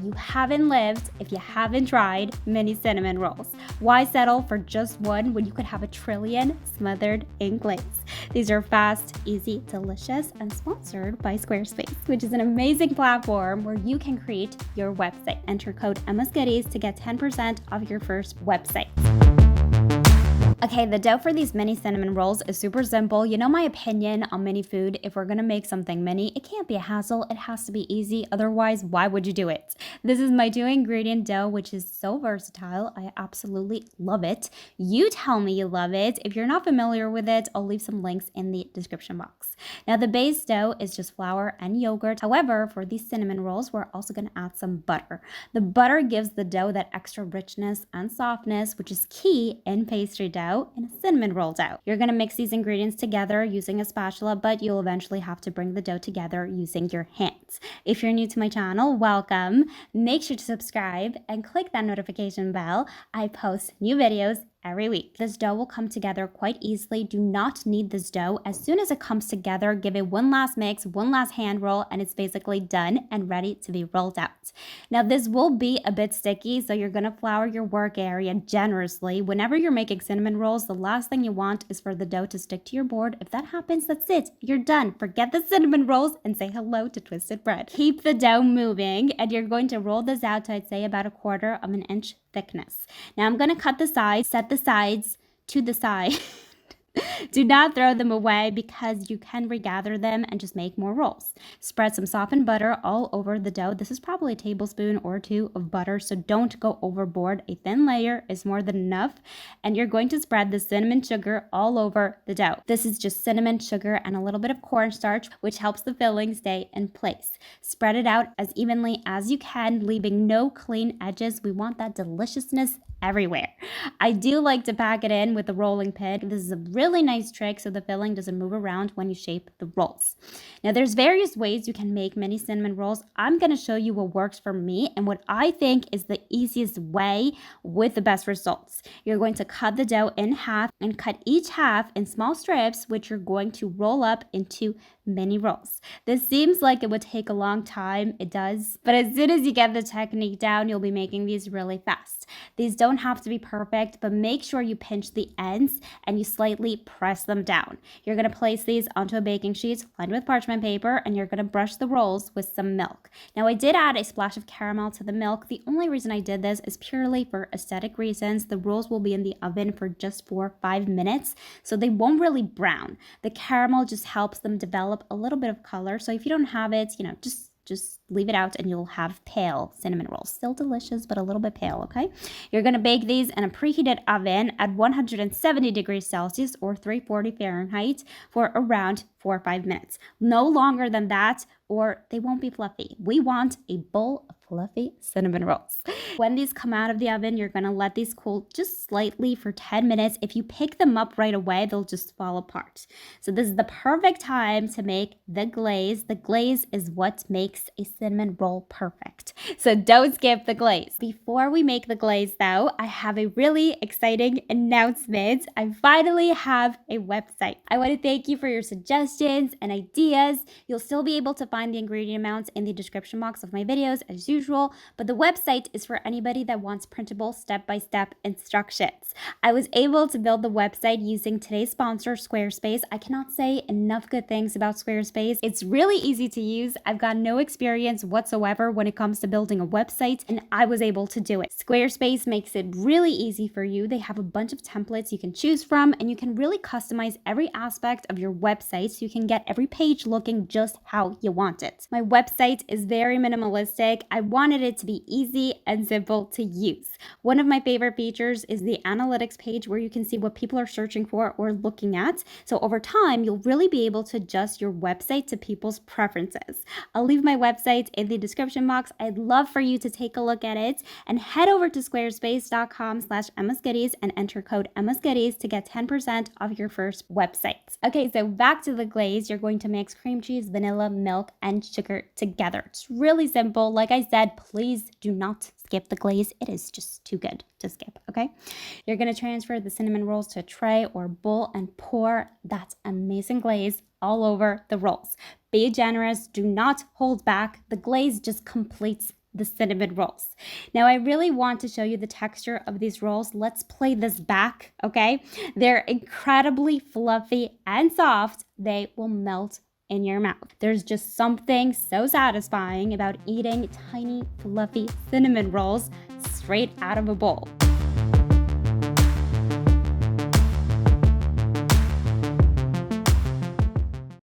you haven't lived if you haven't tried mini cinnamon rolls. Why settle for just one when you could have a trillion smothered in glaze? These are fast, easy, delicious, and sponsored by Squarespace, which is an amazing platform where you can create your website. Enter code EmmaSgoodies to get 10% off your first website. Okay, the dough for these mini cinnamon rolls is super simple. You know my opinion on mini food. If we're gonna make something mini, it can't be a hassle. It has to be easy. Otherwise, why would you do it? This is my 2-ingredient dough, which is so versatile. I absolutely love it. You tell me you love it. If you're not familiar with it, I'll leave some links in the description box. Now, the base dough is just flour and yogurt. However, for these cinnamon rolls, we're also gonna add some butter. The butter gives the dough that extra richness and softness, which is key in pastry dough and a cinnamon roll dough. You're going to mix these ingredients together using a spatula, but you'll eventually have to bring the dough together using your hands. If you're new to my channel, welcome. Make sure to subscribe and click that notification bell. I post new videos every week. This dough will come together quite easily. Do not knead this dough. As soon as it comes together, give it one last mix, one last hand roll, and it's basically done and ready to be rolled out. Now, this will be a bit sticky, so you're gonna flour your work area generously. Whenever you're making cinnamon rolls, the last thing you want is for the dough to stick to your board. If that happens, that's it. You're done. Forget the cinnamon rolls and say hello to twisted bread. Keep the dough moving, and you're going to roll this out to, I'd say, about 1/4 of an inch thickness. Now I'm going to cut the sides, set the sides to the side. Do not throw them away because you can regather them and just make more rolls. Spread some softened butter all over the dough. This is probably a tablespoon or 2 of butter, so don't go overboard. A thin layer is more than enough. And you're going to spread the cinnamon sugar all over the dough. This is just cinnamon, sugar, and a little bit of cornstarch, which helps the filling stay in place. Spread it out as evenly as you can, leaving no clean edges. We want that deliciousness everywhere. I do like to pack it in with a rolling pin. This is a really nice trick so the filling doesn't move around when you shape the rolls. Now, there's various ways you can make mini cinnamon rolls. I'm going to show you what works for me and what I think is the easiest way with the best results. You're going to cut the dough in half and cut each half in small strips, which you're going to roll up into mini rolls. This seems like it would take a long time. It does. But as soon as you get the technique down, you'll be making these really fast. These don't have to be perfect, but make sure you pinch the ends and you slightly press them down. You're going to place these onto a baking sheet lined with parchment paper, and you're going to brush the rolls with some milk. Now, I did add a splash of caramel to the milk. The only reason I did this is purely for aesthetic reasons. The rolls will be in the oven for just 4 or 5 minutes, so they won't really brown. The caramel just helps them develop a little bit of color. So if you don't have it, just leave it out and you'll have pale cinnamon rolls. Still delicious, but a little bit pale, okay? You're gonna bake these in a preheated oven at 170 degrees Celsius or 340 Fahrenheit for around 4 or 5 minutes. No longer than that, or they won't be fluffy. We want a bowl of fluffy cinnamon rolls. When these come out of the oven, you're gonna let these cool just slightly for 10 minutes. If you pick them up right away, they'll just fall apart. So this is the perfect time to make the glaze. The glaze is what makes a cinnamon roll perfect. So don't skip the glaze. Before we make the glaze though, I have a really exciting announcement. I finally have a website. I want to thank you for your suggestions and ideas. You'll still be able to find the ingredient amounts in the description box of my videos as usual, but the website is for anybody that wants printable step-by-step instructions. I was able to build the website using today's sponsor, Squarespace. I cannot say enough good things about Squarespace. It's really easy to use. I've got no experience whatsoever when it comes to building a website, and I was able to do it. Squarespace makes it really easy for you. They have a bunch of templates you can choose from, and you can really customize every aspect of your website so you can get every page looking just how you want it. My website is very minimalistic. I wanted it to be easy and simple to use. One of my favorite features is the analytics page where you can see what people are searching for or looking at. So over time, you'll really be able to adjust your website to people's preferences. I'll leave my website in the description box. I'd love for you to take a look at it and head over to squarespace.com/EmmaSgoodies and enter code EmmaSgoodies to get 10% off your first website. Okay, so back to the glaze. You're going to mix cream cheese, vanilla, milk, and sugar together. It's really simple. Like I said, please do not skip the glaze. It is just too good to skip, okay? You're going to transfer the cinnamon rolls to a tray or bowl and pour that amazing glaze all over the rolls. Be generous. Do not hold back. The glaze just completes the cinnamon rolls. Now, I really want to show you the texture of these rolls. Let's play this back, okay? They're incredibly fluffy and soft. They will melt in your mouth. There's just something so satisfying about eating tiny, fluffy cinnamon rolls straight out of a bowl.